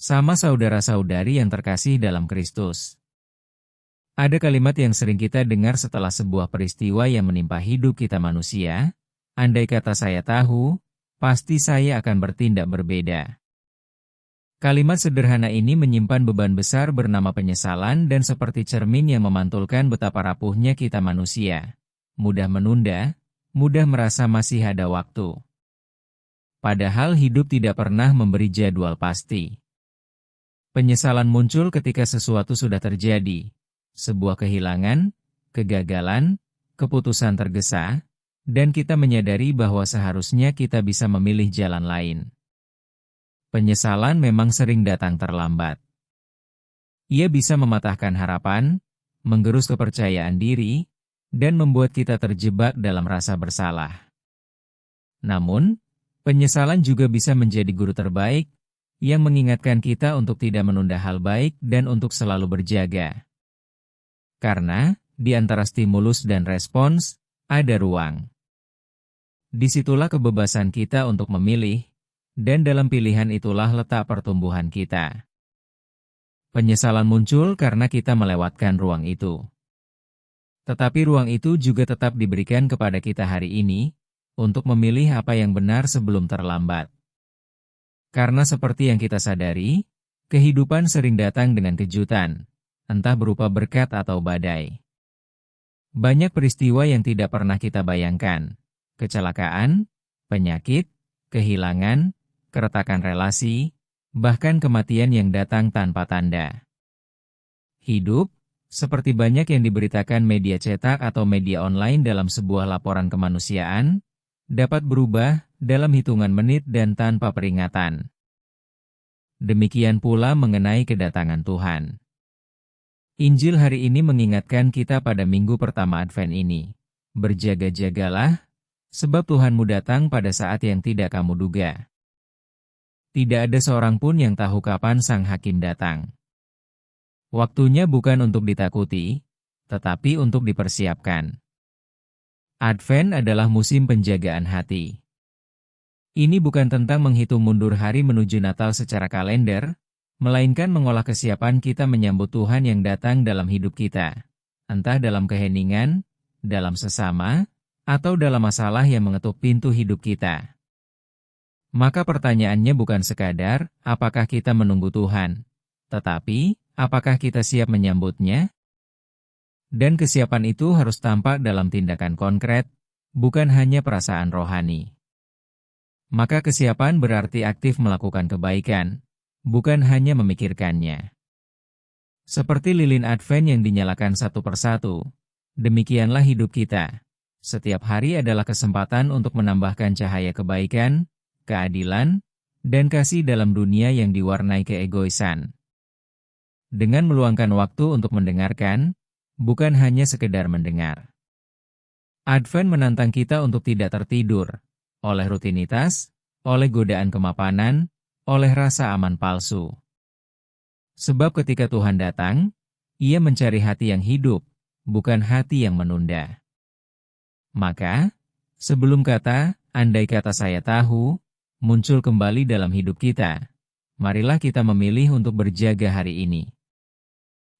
Sama saudara-saudari yang terkasih dalam Kristus. Ada kalimat yang sering kita dengar setelah sebuah peristiwa yang menimpa hidup kita manusia, andai kata saya tahu, pasti saya akan bertindak berbeda. Kalimat sederhana ini menyimpan beban besar bernama penyesalan dan seperti cermin yang memantulkan betapa rapuhnya kita manusia. Mudah menunda, mudah merasa masih ada waktu. Padahal hidup tidak pernah memberi jadwal pasti. Penyesalan muncul ketika sesuatu sudah terjadi. Sebuah kehilangan, kegagalan, keputusan tergesa, dan kita menyadari bahwa seharusnya kita bisa memilih jalan lain. Penyesalan memang sering datang terlambat. Ia bisa mematahkan harapan, menggerus kepercayaan diri, dan membuat kita terjebak dalam rasa bersalah. Namun, penyesalan juga bisa menjadi guru terbaik, yang mengingatkan kita untuk tidak menunda hal baik dan untuk selalu berjaga. Karena, di antara stimulus dan respons, ada ruang. Disitulah kebebasan kita untuk memilih, dan dalam pilihan itulah letak pertumbuhan kita. Penyesalan muncul karena kita melewatkan ruang itu. Tetapi ruang itu juga tetap diberikan kepada kita hari ini, untuk memilih apa yang benar sebelum terlambat. Karena seperti yang kita sadari, kehidupan sering datang dengan kejutan, entah berupa berkat atau badai. Banyak peristiwa yang tidak pernah kita bayangkan, kecelakaan, penyakit, kehilangan, keretakan relasi, bahkan kematian yang datang tanpa tanda. Hidup, seperti banyak yang diberitakan media cetak atau media online dalam sebuah laporan kemanusiaan, dapat berubah dalam hitungan menit dan tanpa peringatan. Demikian pula mengenai kedatangan Tuhan. Injil hari ini mengingatkan kita pada minggu pertama Advent ini. Berjaga-jagalah, sebab Tuhanmu datang pada saat yang tidak kamu duga. Tidak ada seorang pun yang tahu kapan Sang Hakim datang. Waktunya bukan untuk ditakuti, tetapi untuk dipersiapkan. Advent adalah musim penjagaan hati. Ini bukan tentang menghitung mundur hari menuju Natal secara kalender, melainkan mengolah kesiapan kita menyambut Tuhan yang datang dalam hidup kita, entah dalam keheningan, dalam sesama, atau dalam masalah yang mengetuk pintu hidup kita. Maka pertanyaannya bukan sekadar, apakah kita menunggu Tuhan, tetapi, apakah kita siap menyambutnya? Dan kesiapan itu harus tampak dalam tindakan konkret, bukan hanya perasaan rohani. Maka kesiapan berarti aktif melakukan kebaikan, bukan hanya memikirkannya. Seperti lilin Advent yang dinyalakan satu persatu, demikianlah hidup kita. Setiap hari adalah kesempatan untuk menambahkan cahaya kebaikan, keadilan, dan kasih dalam dunia yang diwarnai keegoisan. Dengan meluangkan waktu untuk mendengarkan, bukan hanya sekedar mendengar. Advent menantang kita untuk tidak tertidur, oleh rutinitas, oleh godaan kemapanan, oleh rasa aman palsu. Sebab ketika Tuhan datang, Ia mencari hati yang hidup, bukan hati yang menunda. Maka, sebelum kata, andai kata saya tahu, muncul kembali dalam hidup kita, marilah kita memilih untuk berjaga hari ini.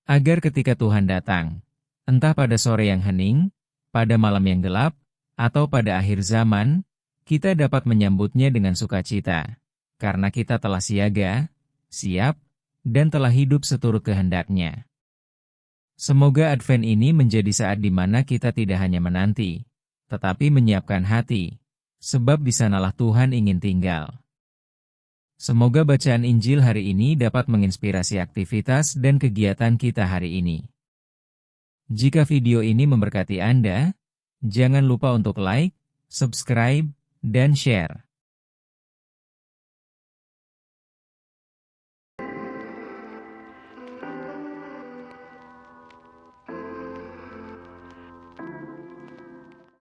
Agar ketika Tuhan datang, entah pada sore yang hening, pada malam yang gelap, atau pada akhir zaman, kita dapat menyambutnya dengan sukacita, karena kita telah siaga, siap, dan telah hidup seturut kehendaknya. Semoga Advent ini menjadi saat di mana kita tidak hanya menanti, tetapi menyiapkan hati, sebab di sanalah Tuhan ingin tinggal. Semoga bacaan Injil hari ini dapat menginspirasi aktivitas dan kegiatan kita hari ini. Jika video ini memberkati Anda, jangan lupa untuk like, subscribe, dan share.